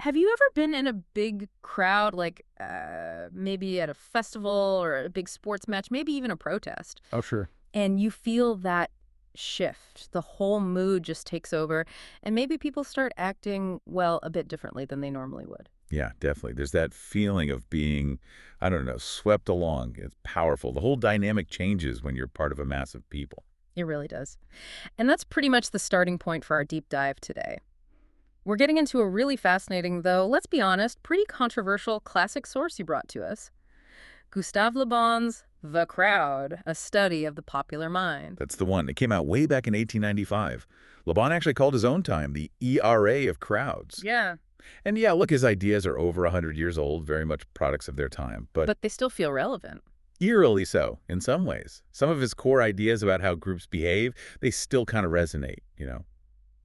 Have you ever been in a big crowd, like maybe at a festival or a big sports match, maybe even a protest, Oh, sure. and you feel that shift? The whole mood just takes over, and maybe people start acting, well, a bit differently than they normally would. Yeah, definitely. There's that feeling of being, I don't know, swept along. It's powerful. The whole dynamic changes when you're part of a mass of people. It really does. And that's pretty much the starting point for our deep dive today. We're getting into a really fascinating, though, let's be honest, pretty controversial classic source you brought to us. Gustave Le Bon's The Crowd, a study of the popular mind. That's the one. It came out way back in 1895. Le Bon actually called his own time the ERA of crowds. Yeah. And yeah, look, his ideas are over 100 years old, very much products of their time, but But they still feel relevant. eerily so in some ways. Some of his core ideas about how groups behave, they still kind of resonate.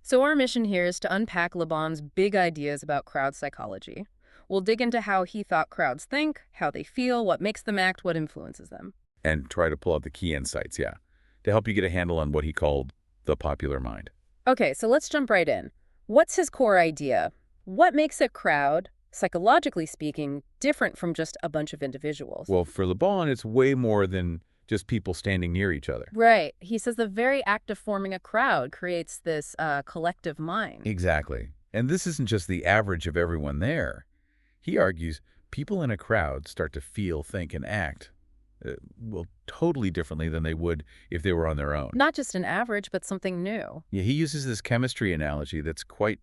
So our mission here is to unpack Le Bon's big ideas about crowd psychology. We'll dig into how he thought crowds think, how they feel, what makes them act, what influences them. And try to pull out the key insights, yeah, to help you get a handle on what he called the popular mind. Okay, so let's jump right in. What's his core idea? What makes a crowd, psychologically speaking, different from just a bunch of individuals? Well, for Le Bon, it's way more than just people standing near each other. Right. He says the very act of forming a crowd creates this collective mind. Exactly. And this isn't just the average of everyone there. He argues people in a crowd start to feel, think, and act, well, totally differently than they would if they were on their own. Not just an average, but something new. Yeah, he uses this chemistry analogy that's quite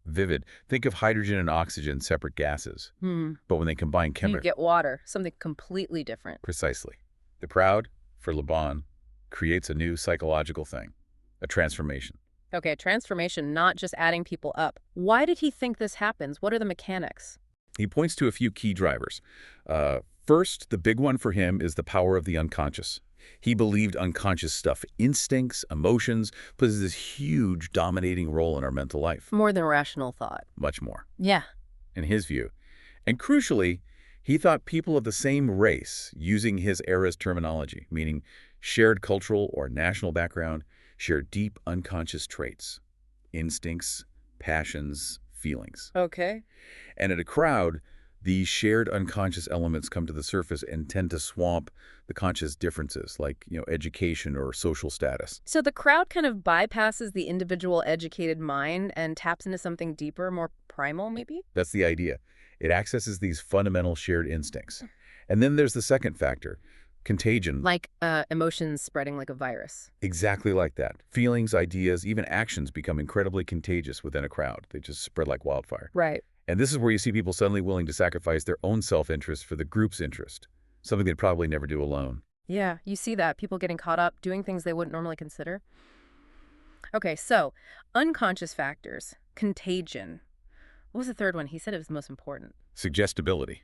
vivid. Think of hydrogen and oxygen, separate gases. But when they combine You chemically, get water, something completely different. precisely. The crowd, for Le Bon, creates a new psychological thing, a transformation. Okay, transformation, not just adding people up. Why did he think this happens? What are the mechanics? He points to a few key drivers. First, the big one for him is the power of the unconscious. He believed unconscious stuff, instincts, emotions, plays this huge dominating role in our mental life. More than rational thought. Much more, Yeah. in his view. And crucially, he thought people of the same race, using his era's terminology, meaning shared cultural or national background, share deep unconscious traits, instincts, passions, feelings. Okay. And in a crowd, these shared unconscious elements come to the surface and tend to swamp the conscious differences, like, education or social status. So the crowd kind of bypasses the individual educated mind and taps into something deeper, more primal, maybe? That's the idea. It accesses these fundamental shared instincts. And then there's the second factor, contagion. Like emotions spreading like a virus. Exactly like that. Feelings, ideas, even actions become incredibly contagious within a crowd. They just spread like wildfire. Right. And this is where you see people suddenly willing to sacrifice their own self-interest for the group's interest, something they'd probably never do alone. Yeah, you see that. People getting caught up doing things they wouldn't normally consider. Okay, so unconscious factors, contagion. What was the third one? He said it was the most important. Suggestibility.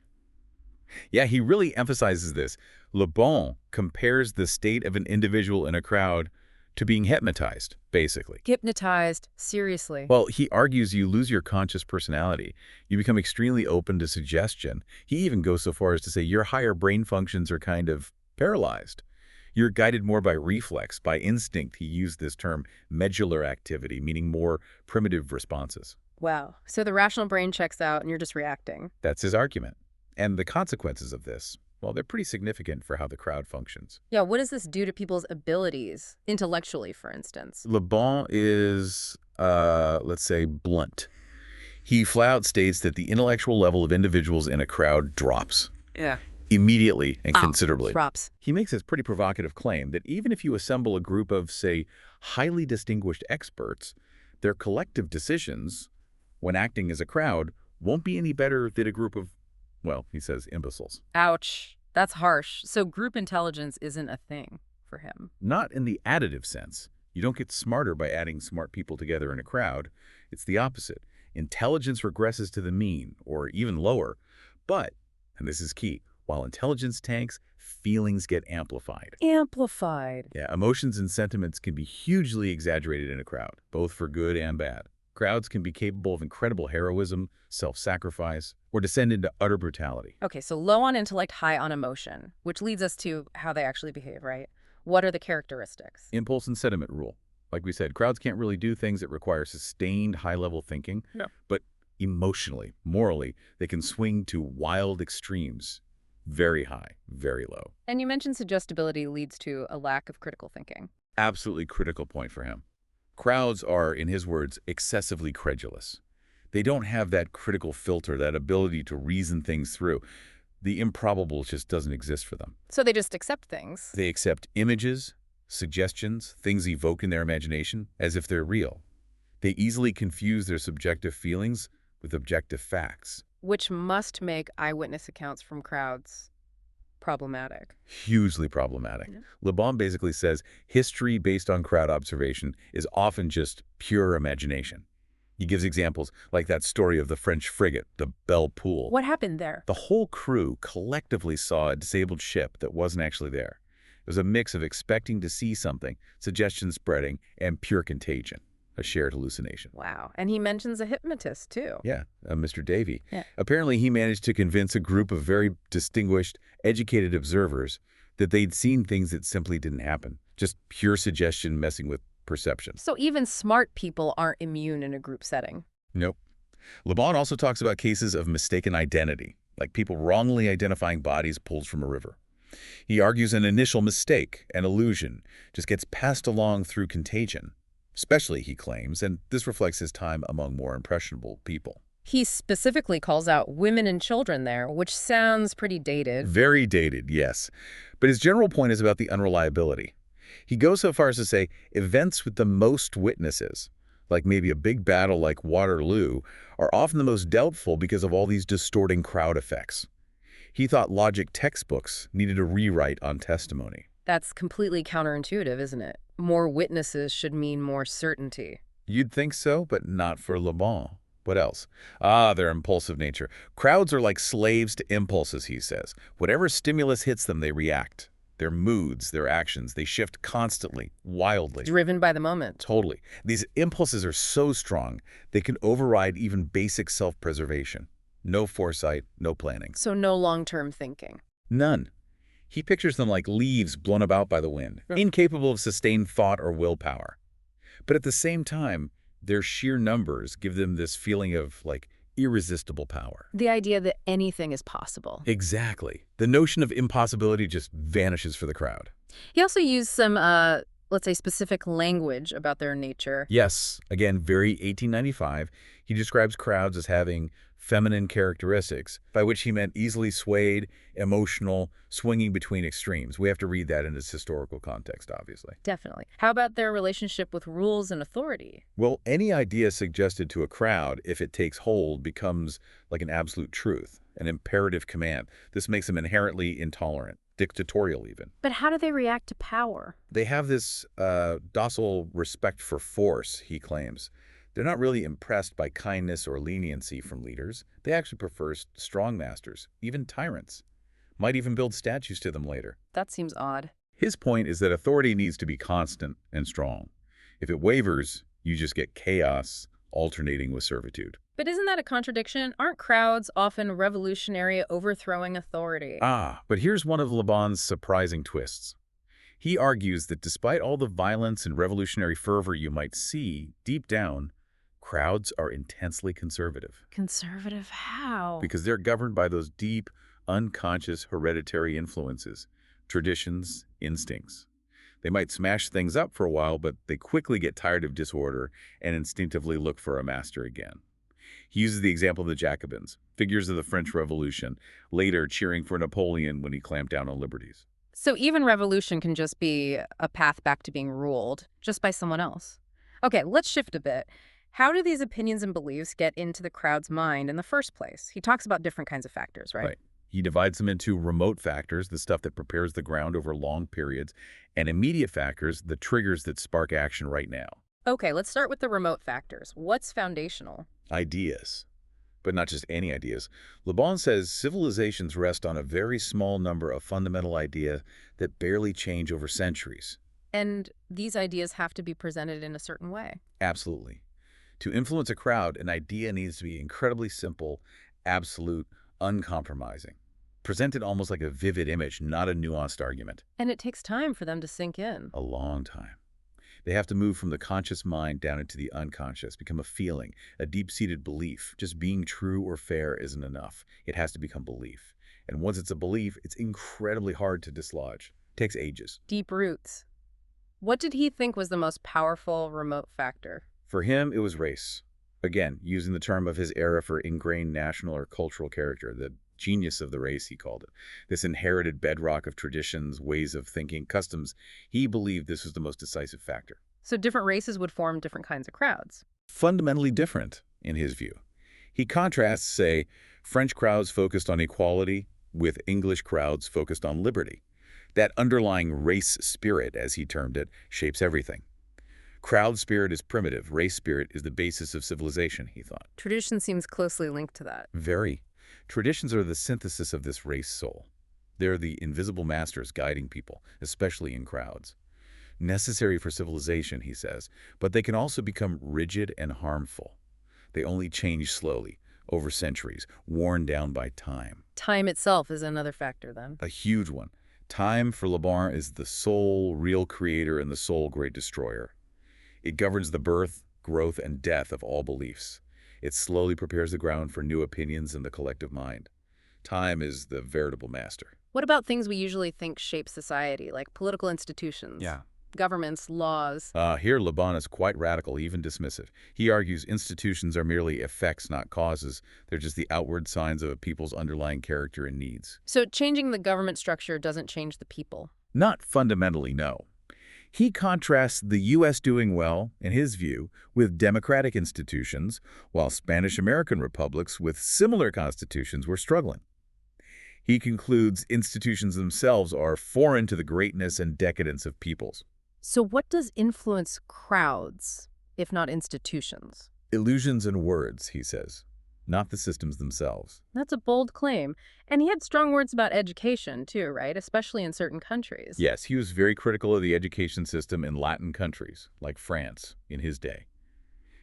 Yeah, he really emphasizes this. Le Bon compares the state of an individual in a crowd to being hypnotized, basically. Hypnotized, seriously. Well, he argues you lose your conscious personality. You become extremely open to suggestion. He even goes so far as to say your higher brain functions are kind of paralyzed. You're guided more by reflex, by instinct. He used this term, medular activity, meaning more primitive responses. Wow. So the rational brain checks out and you're just reacting. That's his argument. And the consequences of this, well, they're pretty significant for how the crowd functions. Yeah, what does this do to people's abilities, intellectually, for instance? Le Bon is, let's say, blunt. He flat out states that the intellectual level of individuals in a crowd drops. Yeah. Immediately and considerably. Drops. He makes this pretty provocative claim that even if you assemble a group of, say, highly distinguished experts, their collective decisions, when acting as a crowd, won't be any better than a group of, well, he says, imbeciles. Ouch. That's harsh. So group intelligence isn't a thing for him. Not in the additive sense. You don't get smarter by adding smart people together in a crowd. It's the opposite. Intelligence regresses to the mean, or even lower. But, and this is key, while intelligence tanks, feelings get amplified. Amplified. Yeah, emotions and sentiments can be hugely exaggerated in a crowd, both for good and bad. Crowds can be capable of incredible heroism, self-sacrifice, or descend into utter brutality. Okay, so low on intellect, high on emotion, which leads us to how they actually behave, right? What are the characteristics? Impulse and sentiment rule. Like we said, crowds can't really do things that require sustained high-level thinking. No. But Emotionally, morally, they can swing to wild extremes. Very high, very low. And you mentioned suggestibility leads to a lack of critical thinking. Absolutely critical point for him. Crowds are, in his words, excessively credulous. They don't have that critical filter, that ability to reason things through. The improbable just doesn't exist for them. So they just accept things. They accept images, suggestions, things evoked in their imagination as if they're real. They easily confuse their subjective feelings with objective facts. Which must make eyewitness accounts from crowds problematic. Hugely problematic. Yeah. Le Bon basically says history based on crowd observation is often just pure imagination. He gives examples like that story of the French frigate, the Belle Poule. What happened there? The whole crew collectively saw a disabled ship that wasn't actually there. It was a mix of expecting to see something, suggestion spreading, and pure contagion, a shared hallucination. Wow. And he mentions a hypnotist, too. Yeah, Mr. Davy. Yeah. Apparently, he managed to convince a group of very distinguished, educated observers that they'd seen things that simply didn't happen. Just pure suggestion messing with perception. So even smart people aren't immune in a group setting. Nope. Le Bon also talks about cases of mistaken identity, like people wrongly identifying bodies pulled from a river. He argues an initial mistake, an illusion, just gets passed along through contagion. Especially, he claims, and this reflects his time among more impressionable people. He specifically calls out women and children there, which sounds pretty dated. Very dated, yes. But his general point is about the unreliability. He goes so far as to say events with the most witnesses, like maybe a big battle like Waterloo, are often the most doubtful because of all these distorting crowd effects. He thought logic textbooks needed a rewrite on testimony. That's completely counterintuitive, isn't it? More witnesses should mean more certainty. You'd think so, but not for Le Bon. What else? Their impulsive nature. Crowds are like slaves to impulses, he says. Whatever stimulus hits them, they react. Their moods, their actions, they shift constantly, wildly. Driven by the moment. Totally. These impulses are so strong, they can override even basic self-preservation. No foresight, no planning. So no long-term thinking. None. He pictures them like leaves blown about by the wind, incapable of sustained thought or willpower. But at the same time, their sheer numbers give them this feeling of, like, irresistible power. The idea that anything is possible. Exactly. The notion of impossibility just vanishes for the crowd. He also used some, let's say, specific language about their nature. Yes, again, very 1895, he describes crowds as having feminine characteristics, by which he meant easily swayed, emotional, swinging between extremes. We have to read that in its historical context, obviously. Definitely. How about their relationship with rules and authority? Well, any idea suggested to a crowd, if it takes hold, becomes like an absolute truth, an imperative command. This makes them inherently intolerant, dictatorial even. But how do they react to power? They have this docile respect for force, he claims. They're not really impressed by kindness or leniency from leaders. They actually prefer strong masters, even tyrants. Might even build statues to them later. That seems odd. His point is that authority needs to be constant and strong. If it wavers, you just get chaos alternating with servitude. But isn't that a contradiction? Aren't crowds often revolutionary, overthrowing authority? But here's one of Le Bon's surprising twists. He argues that despite all the violence and revolutionary fervor you might see, deep down, crowds are intensely conservative. Conservative how? Because they're governed by those deep, unconscious hereditary influences, traditions, instincts. They might smash things up for a while, but they quickly get tired of disorder and instinctively look for a master again. He uses the example of the Jacobins, figures of the French Revolution, later cheering for Napoleon when he clamped down on liberties. So even revolution can just be a path back to being ruled, just by someone else. Okay, let's shift a bit. How do these opinions and beliefs get into the crowd's mind in the first place? He talks about different kinds of factors, right? Right. He divides them into remote factors, the stuff that prepares the ground over long periods, and immediate factors, the triggers that spark action right now. Okay, let's start with the remote factors. What's foundational? Ideas. But not just any ideas. Le Bon says civilizations rest on a very small number of fundamental ideas that barely change over centuries. And these ideas have to be presented in a certain way. Absolutely. To influence a crowd, an idea needs to be incredibly simple, absolute, uncompromising. Presented almost like a vivid image, not a nuanced argument. And it takes time for them to sink in. A long time. They have to move from the conscious mind down into the unconscious, become a feeling, a deep-seated belief. Just being true or fair isn't enough. It has to become belief. And once it's a belief, it's incredibly hard to dislodge. It takes ages. Deep roots. What did he think was the most powerful remote factor? For him, it was race. Again, using the term of his era for ingrained national or cultural character, the genius of the race, he called it. This inherited bedrock of traditions, ways of thinking, customs. He believed this was the most decisive factor. So different races would form different kinds of crowds. Fundamentally different, in his view. He contrasts, say, French crowds focused on equality with English crowds focused on liberty. That underlying race spirit, as he termed it, shapes everything. Crowd spirit is primitive. Race spirit is the basis of civilization, he thought. Tradition seems closely linked to that. Very. Traditions are the synthesis of this race soul. They're the invisible masters guiding people, especially in crowds. Necessary for civilization, he says, but they can also become rigid and harmful. They only change slowly, over centuries, worn down by time. Time itself is another factor, then. A huge one. Time, for Le Bon, is the sole real creator and the sole great destroyer. It governs the birth, growth, and death of all beliefs. It slowly prepares the ground for new opinions in the collective mind. Time is the veritable master. What about things we usually think shape society, like political institutions? Governments, laws. Here, Le Bon is quite radical, even dismissive. He argues institutions are merely effects, not causes. They're just the outward signs of a people's underlying character and needs. So changing the government structure doesn't change the people? Not fundamentally, no. He contrasts the U.S. doing well, in his view, with democratic institutions, while Spanish-American republics with similar constitutions were struggling. He concludes institutions themselves are foreign to the greatness and decadence of peoples. So what does influence crowds, if not institutions? Illusions and words, he says, not the systems themselves. That's a bold claim. And he had strong words about education, too, right? Especially in certain countries. Yes, he was very critical of the education system in Latin countries, like France, in his day.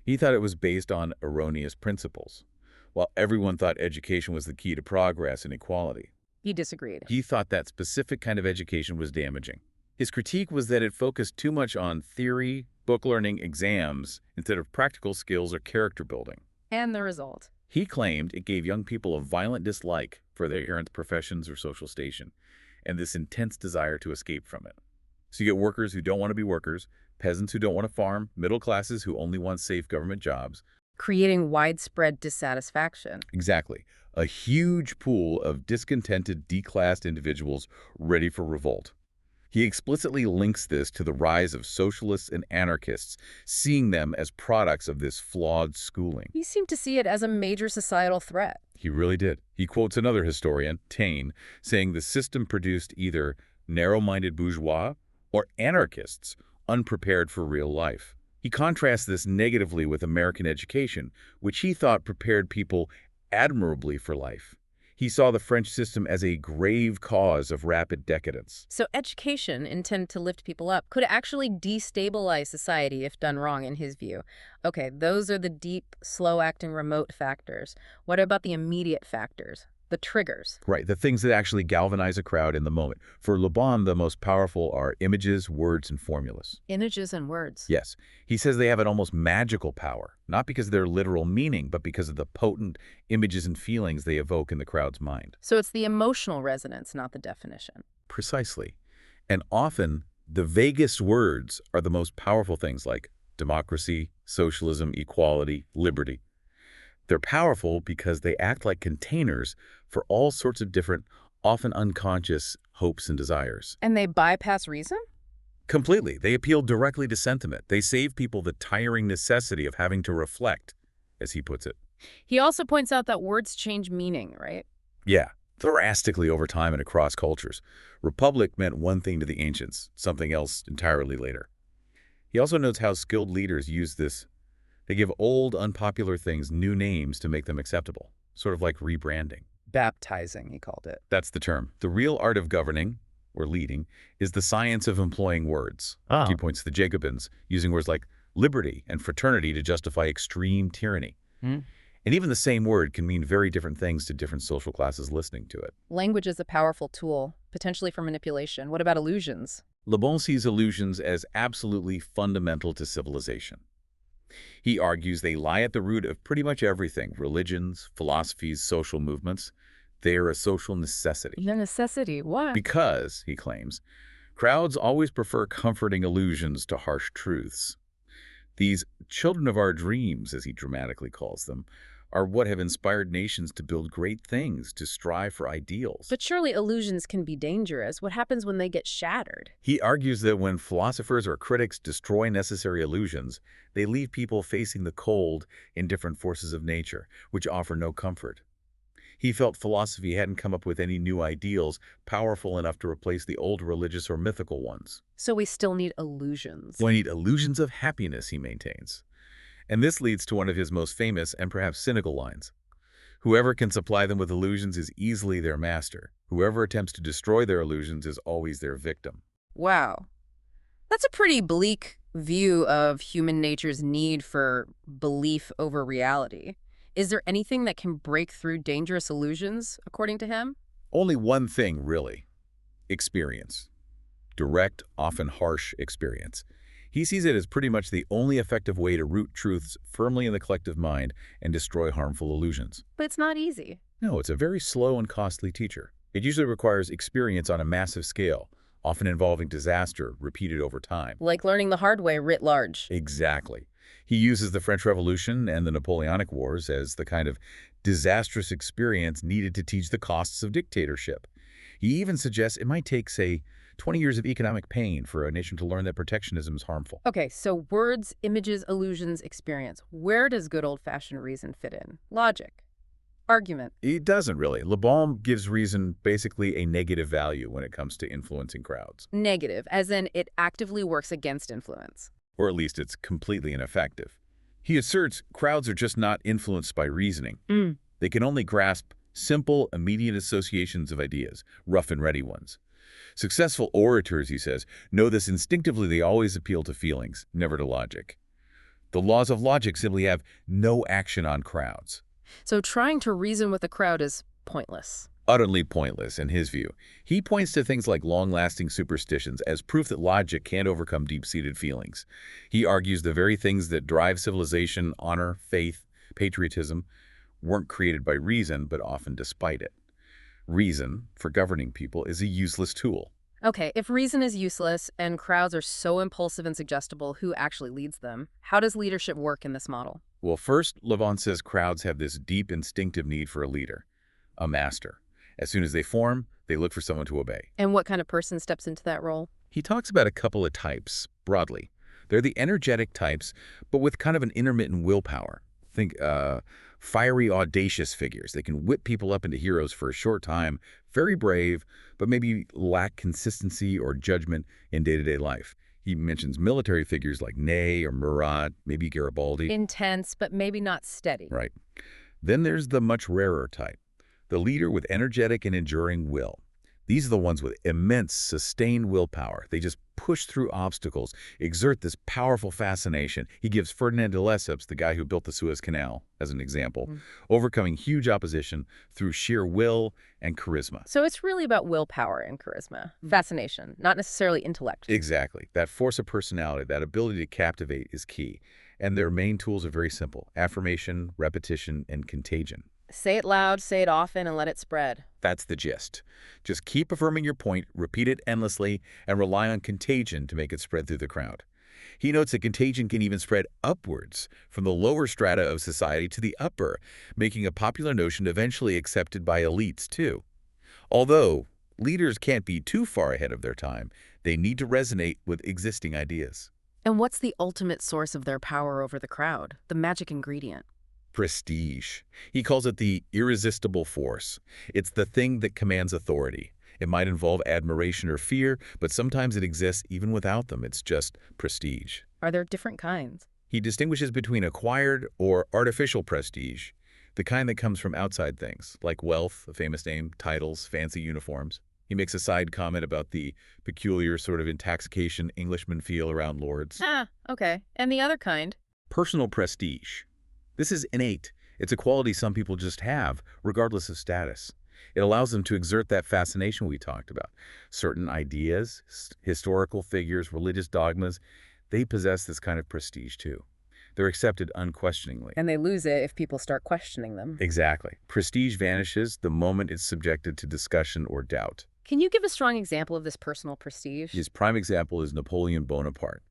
He thought it was based on erroneous principles, while everyone thought education was the key to progress and equality. He disagreed. He thought that specific kind of education was damaging. His critique was that it focused too much on theory, book learning, exams, instead of practical skills or character building. And the result? He claimed it gave young people a violent dislike for their errant professions or social station, and this intense desire to escape from it. So you get workers who don't want to be workers, peasants who don't want to farm, middle classes who only want safe government jobs. Creating widespread dissatisfaction. Exactly. A huge pool of discontented, declassed individuals ready for revolt. He explicitly links this to the rise of socialists and anarchists, seeing them as products of this flawed schooling. He seemed to see it as a major societal threat. He really did. He quotes another historian, Taine, saying the system produced either narrow-minded bourgeois or anarchists unprepared for real life. He contrasts this negatively with American education, which he thought prepared people admirably for life. He saw the French system as a grave cause of rapid decadence. So education, intended to lift people up, could actually destabilize society if done wrong, in his view. Okay, those are the deep, slow-acting remote factors. What about the immediate factors? The triggers? Right, the things that actually galvanize a crowd in the moment. For Le Bon, the most powerful are images, words, and formulas. Images and words. Yes. He says they have an almost magical power, not because of their literal meaning, but because of the potent images and feelings they evoke in the crowd's mind. So it's the emotional resonance, not the definition. Precisely. And often, the vaguest words are the most powerful things like democracy, socialism, equality, liberty. They're powerful because they act like containers for all sorts of different, often unconscious hopes and desires. And they bypass reason? Completely. They appeal directly to sentiment. They save people the tiring necessity of having to reflect, as he puts it. He also points out that words change meaning, right? Yeah, drastically over time and across cultures. Republic meant one thing to the ancients, something else entirely later. He also notes how skilled leaders use this. They give old, unpopular things new names to make them acceptable, sort of like rebranding. Baptizing, he called it. That's the term. The real art of governing, or leading, is the science of employing words. Oh. He points to the Jacobins, using words like liberty and fraternity to justify extreme tyranny. Hmm. And even the same word can mean very different things to different social classes listening to it. Language is a powerful tool, potentially for manipulation. What about illusions? Le Bon sees illusions as absolutely fundamental to civilization. He argues they lie at the root of pretty much everything, religions, philosophies, social movements. They are a social necessity. The necessity. Why? Because, he claims, crowds always prefer comforting illusions to harsh truths. These children of our dreams, as he dramatically calls them, are what have inspired nations to build great things, to strive for ideals. But surely illusions can be dangerous. What happens when they get shattered? He argues that when philosophers or critics destroy necessary illusions, they leave people facing the cold, indifferent forces of nature, which offer no comfort. He felt philosophy hadn't come up with any new ideals powerful enough to replace the old religious or mythical ones. So we still need illusions. We need illusions of happiness, he maintains. And this leads to one of his most famous and perhaps cynical lines. Whoever can supply them with illusions is easily their master. Whoever attempts to destroy their illusions is always their victim. Wow. That's a pretty bleak view of human nature's need for belief over reality. Is there anything that can break through dangerous illusions, according to him? Only one thing, really. Experience. Direct, often harsh experience. He sees it as pretty much the only effective way to root truths firmly in the collective mind and destroy harmful illusions. But it's not easy. No, it's a very slow and costly teacher. It usually requires experience on a massive scale, often involving disaster repeated over time. Like learning the hard way writ large. Exactly. He uses the French Revolution and the Napoleonic Wars as the kind of disastrous experience needed to teach the costs of dictatorship. He even suggests it might take, say, 20 years of economic pain for a nation to learn that protectionism is harmful. Okay, so words, images, illusions, experience. Where does good old-fashioned reason fit in? Logic. Argument. It doesn't really. Le Bon gives reason basically a negative value when it comes to influencing crowds. Negative, as in it actively works against influence. Or at least it's completely ineffective. He asserts crowds are just not influenced by reasoning. They can only grasp simple, immediate associations of ideas, rough and ready ones. Successful orators, he says, know this instinctively. They always appeal to feelings, never to logic. The laws of logic simply have no action on crowds. So trying to reason with the crowd is pointless. Utterly pointless, in his view. He points to things like long-lasting superstitions as proof that logic can't overcome deep-seated feelings. He argues the very things that drive civilization, honor, faith, patriotism, weren't created by reason, but often despite it. Reason, for governing people, is a useless tool. Okay, if reason is useless and crowds are so impulsive and suggestible, who actually leads them? How does leadership work in this model? Well, first, Le Bon says crowds have this deep instinctive need for a leader, a master. As soon as they form, they look for someone to obey. And what kind of person steps into that role? He talks about a couple of types, broadly. They're the energetic types, but with kind of an intermittent willpower. Think fiery, audacious figures. They can whip people up into heroes for a short time, very brave, but maybe lack consistency or judgment in day-to-day life. He mentions military figures like Ney or Murat, maybe Garibaldi. Intense, but maybe not steady. Right. Then there's the much rarer type, the leader with energetic and enduring will. These are the ones with immense, sustained willpower. They just push through obstacles, exert this powerful fascination. He gives Ferdinand de Lesseps, the guy who built the Suez Canal, as an example, overcoming huge opposition through sheer will and charisma. So it's really about willpower and charisma. Fascination, not necessarily intellect. Exactly. That force of personality, that ability to captivate is key. And their main tools are very simple: affirmation, repetition, and contagion. Say it loud, say it often, and let it spread. That's the gist. Just keep affirming your point, repeat it endlessly, and rely on contagion to make it spread through the crowd. He notes that contagion can even spread upwards from the lower strata of society to the upper, making a popular notion eventually accepted by elites too. Although leaders can't be too far ahead of their time, they need to resonate with existing ideas. And what's the ultimate source of their power over the crowd? The magic ingredient? Prestige. He calls it the irresistible force. It's the thing that commands authority. It might involve admiration or fear, but sometimes it exists even without them. It's just prestige. Are there different kinds? He distinguishes between acquired or artificial prestige, the kind that comes from outside things, like wealth, a famous name, titles, fancy uniforms. He makes a side comment about the peculiar sort of intoxication Englishmen feel around lords. Okay. And the other kind? Personal prestige. This is innate. It's a quality some people just have, regardless of status. It allows them to exert that fascination we talked about. Certain ideas, historical figures, religious dogmas, they possess this kind of prestige too. They're accepted unquestioningly. And they lose it if people start questioning them. Exactly. Prestige vanishes the moment it's subjected to discussion or doubt. Can you give a strong example of this personal prestige? His prime example is Napoleon Bonaparte.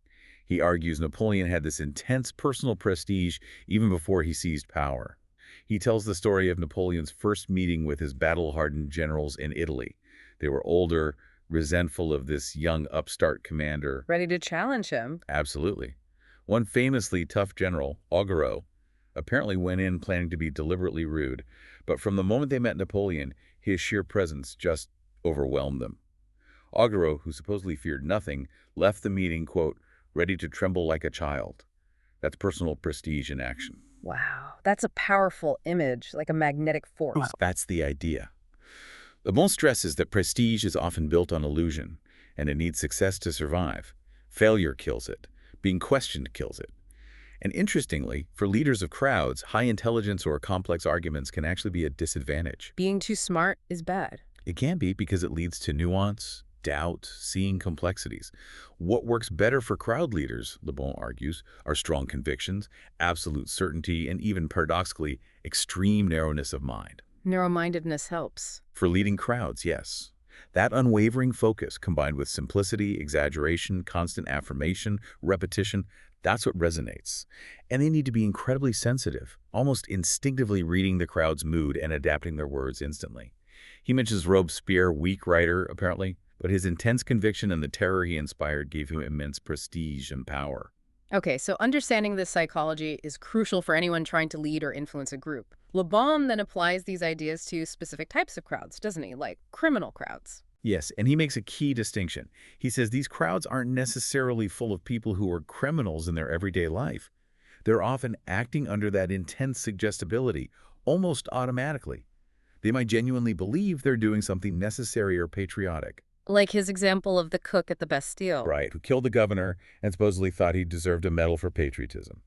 He argues Napoleon had this intense personal prestige even before he seized power. He tells the story of Napoleon's first meeting with his battle-hardened generals in Italy. They were older, resentful of this young upstart commander. Ready to challenge him. Absolutely. One famously tough general, Augereau, apparently went in planning to be deliberately rude, but from the moment they met Napoleon, his sheer presence just overwhelmed them. Augereau, who supposedly feared nothing, left the meeting, quote, ready to tremble like a child. That's personal prestige in action. Wow, that's a powerful image, like a magnetic force. That's the idea. Le Bon stresses that prestige is often built on illusion, and it needs success to survive. Failure kills it. Being questioned kills it. And interestingly, for leaders of crowds, high intelligence or complex arguments can actually be a disadvantage. Being too smart is bad. It can be because it leads to nuance, doubt, seeing complexities. What works better for crowd leaders, Le Bon argues, are strong convictions, absolute certainty, and even paradoxically, extreme narrowness of mind. Narrow-mindedness helps. For leading crowds, yes. That unwavering focus, combined with simplicity, exaggeration, constant affirmation, repetition, that's what resonates. And they need to be incredibly sensitive, almost instinctively reading the crowd's mood and adapting their words instantly. He mentions Robespierre, weak writer, apparently, but his intense conviction and the terror he inspired gave him immense prestige and power. Okay, so understanding this psychology is crucial for anyone trying to lead or influence a group. Le Bon then applies these ideas to specific types of crowds, doesn't he? Like criminal crowds. Yes, and he makes a key distinction. He says these crowds aren't necessarily full of people who are criminals in their everyday life. They're often acting under that intense suggestibility, almost automatically. They might genuinely believe they're doing something necessary or patriotic. Like his example of the cook at the Bastille. Right, who killed the governor and supposedly thought he deserved a medal for patriotism.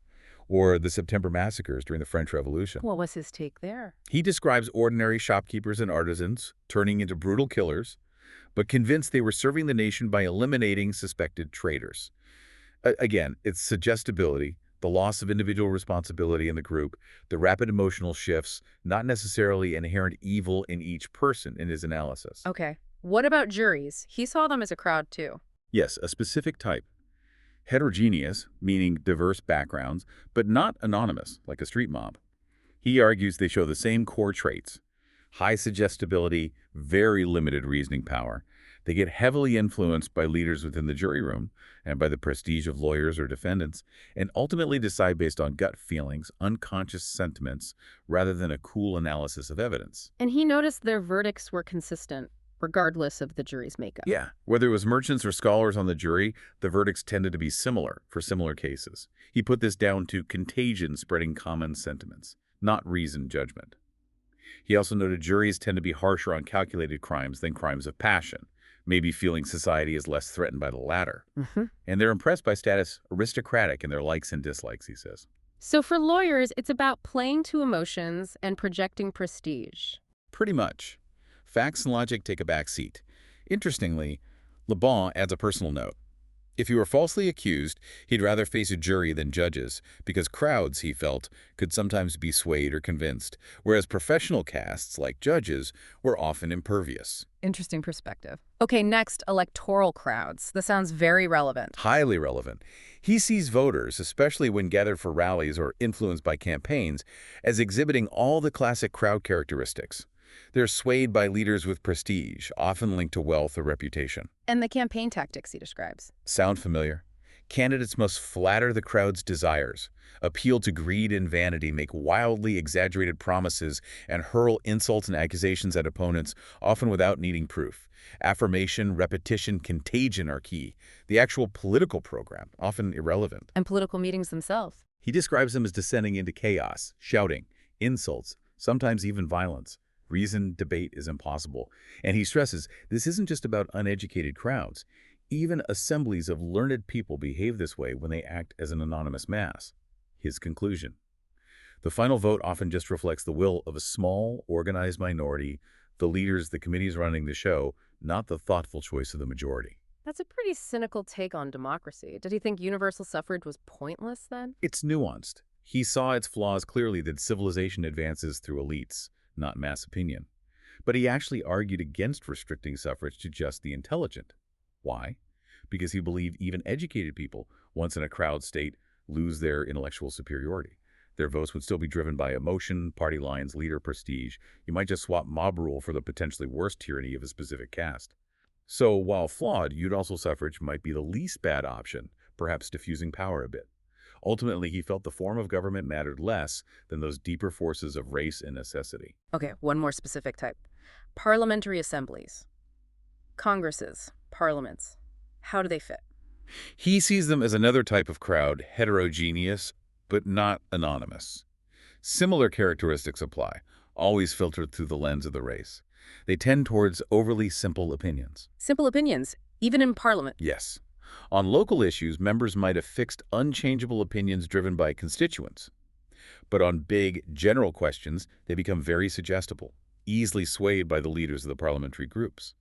Or the September massacres during the French Revolution. What was his take there? He describes ordinary shopkeepers and artisans turning into brutal killers, but convinced they were serving the nation by eliminating suspected traitors. Again, it's suggestibility, the loss of individual responsibility in the group, the rapid emotional shifts, not necessarily inherent evil in each person in his analysis. Okay. What about juries? He saw them as a crowd too. Yes, a specific type. Heterogeneous, meaning diverse backgrounds, but not anonymous, like a street mob. He argues they show the same core traits. High suggestibility, very limited reasoning power. They get heavily influenced by leaders within the jury room and by the prestige of lawyers or defendants, and ultimately decide based on gut feelings, unconscious sentiments, rather than a cool analysis of evidence. And he noticed their verdicts were consistent, regardless of the jury's makeup. Yeah, whether it was merchants or scholars on the jury, the verdicts tended to be similar for similar cases. He put this down to contagion spreading common sentiments, not reasoned judgment. He also noted juries tend to be harsher on calculated crimes than crimes of passion, maybe feeling society is less threatened by the latter. And they're impressed by status, aristocratic in their likes and dislikes, he says. So for lawyers, it's about playing to emotions and projecting prestige. Pretty much. Facts and logic take a back seat. Interestingly, Le Bon adds a personal note. If he were falsely accused, he'd rather face a jury than judges, because crowds, he felt, could sometimes be swayed or convinced, whereas professional castes, like judges, were often impervious. Interesting perspective. Okay, next, electoral crowds. This sounds very relevant. Highly relevant. He sees voters, especially when gathered for rallies or influenced by campaigns, as exhibiting all the classic crowd characteristics. They're swayed by leaders with prestige, often linked to wealth or reputation. And the campaign tactics he describes. Sound familiar? Candidates must flatter the crowd's desires, appeal to greed and vanity, make wildly exaggerated promises, and hurl insults and accusations at opponents, often without needing proof. Affirmation, repetition, contagion are key. The actual political program, often irrelevant. And political meetings themselves. He describes them as descending into chaos, shouting, insults, sometimes even violence. Reasoned debate is impossible. And he stresses this isn't just about uneducated crowds. Even assemblies of learned people behave this way when they act as an anonymous mass. His conclusion. The final vote often just reflects the will of a small, organized minority The leaders, the committees running the show, not the thoughtful choice of the majority. That's a pretty cynical take on democracy. Did he think universal suffrage was pointless then? It's nuanced. He saw its flaws clearly, that civilization advances through elites, not mass opinion. But he actually argued against restricting suffrage to just the intelligent. Why? Because he believed even educated people, once in a crowd state, lose their intellectual superiority. Their votes would still be driven by emotion, party lines, leader prestige. You might just swap mob rule for the potentially worse tyranny of a specific caste. So, while flawed, universal suffrage might be the least bad option, perhaps diffusing power a bit. Ultimately, he felt the form of government mattered less than those deeper forces of race and necessity. Okay, one more specific type. Parliamentary assemblies. Congresses, parliaments. How do they fit? He sees them as another type of crowd, heterogeneous, but not anonymous. Similar characteristics apply, always filtered through the lens of the race. They tend towards overly simple opinions. Simple opinions, even in Parliament. Yes. On local issues, members might have fixed, unchangeable opinions driven by constituents. But on big, general questions, they become very suggestible, easily swayed by the leaders of the parliamentary groups.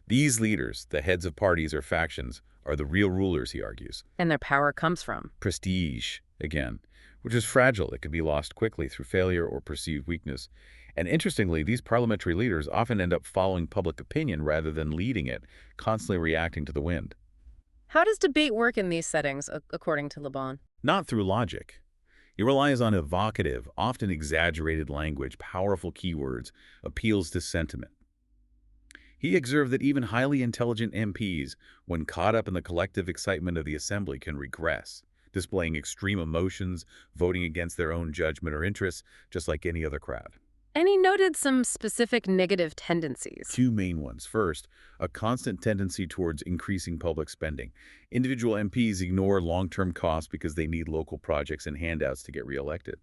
These leaders, the heads of parties or factions, are the real rulers, he argues. And their power comes from Prestige, again, which is fragile. It can be lost quickly through failure or perceived weakness. And interestingly, these parliamentary leaders often end up following public opinion rather than leading it, constantly reacting to the wind. How does debate work in these settings, according to Le Bon? Not through logic. It relies on evocative, often exaggerated language, powerful keywords, appeals to sentiment. He observed that even highly intelligent MPs, when caught up in the collective excitement of the assembly, can regress, displaying extreme emotions, voting against their own judgment or interests, just like any other crowd. And he noted some specific negative tendencies. Two main ones. First, a constant tendency towards increasing public spending. Individual MPs ignore long-term costs because they need local projects and handouts to get reelected.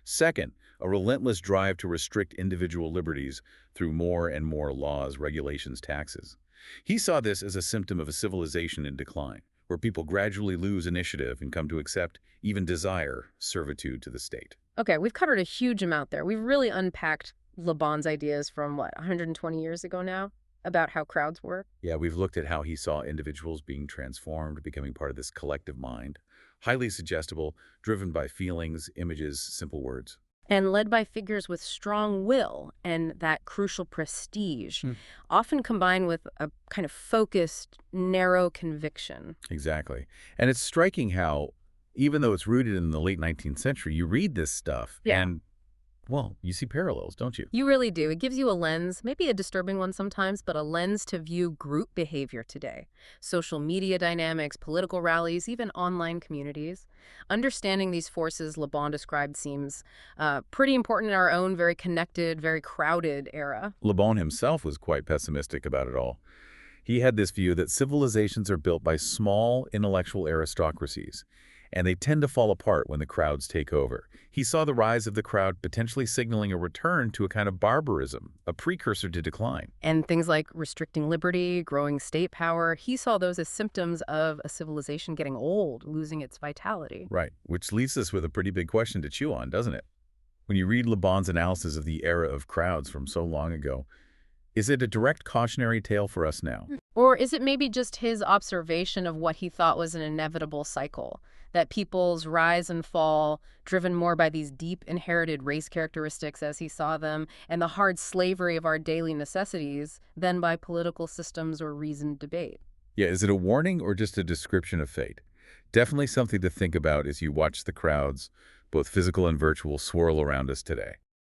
Second, a relentless drive to restrict individual liberties through more and more laws, regulations, taxes. He saw this as a symptom of a civilization in decline, where people gradually lose initiative and come to accept, even desire, servitude to the state. Okay, we've covered a huge amount there. We've really unpacked Le Bon's ideas from, 120 years ago now, about how crowds work. Yeah, we've looked at how he saw individuals being transformed, becoming part of this collective mind. Highly suggestible, driven by feelings, images, simple words. And led by figures with strong will and that crucial prestige, often combined with a kind of focused, narrow conviction. Exactly. And it's striking how, even though it's rooted in the late 19th century, you read this stuff and, well, you see parallels, don't you? You really do. It gives you a lens, maybe a disturbing one sometimes, but a lens to view group behavior today. Social media dynamics, political rallies, even online communities. Understanding these forces Le Bon described seems pretty important in our own very connected, very crowded era. Le Bon himself was quite pessimistic about it all. He had this view that civilizations are built by small intellectual aristocracies, and they tend to fall apart when the crowds take over. He saw the rise of the crowd potentially signaling a return to a kind of barbarism, a precursor to decline. And things like restricting liberty, growing state power, he saw those as symptoms of a civilization getting old, losing its vitality. Right, which leaves us with a pretty big question to chew on, doesn't it? When you read Le Bon's analysis of the era of crowds from so long ago, is it a direct cautionary tale for us now? Or is it maybe just his observation of what he thought was an inevitable cycle? That people's rise and fall, driven more by these deep inherited race characteristics as he saw them, and the hard slavery of our daily necessities, than by political systems or reasoned debate. Yeah, is it a warning or just a description of fate? Definitely something to think about as you watch the crowds, both physical and virtual, swirl around us today.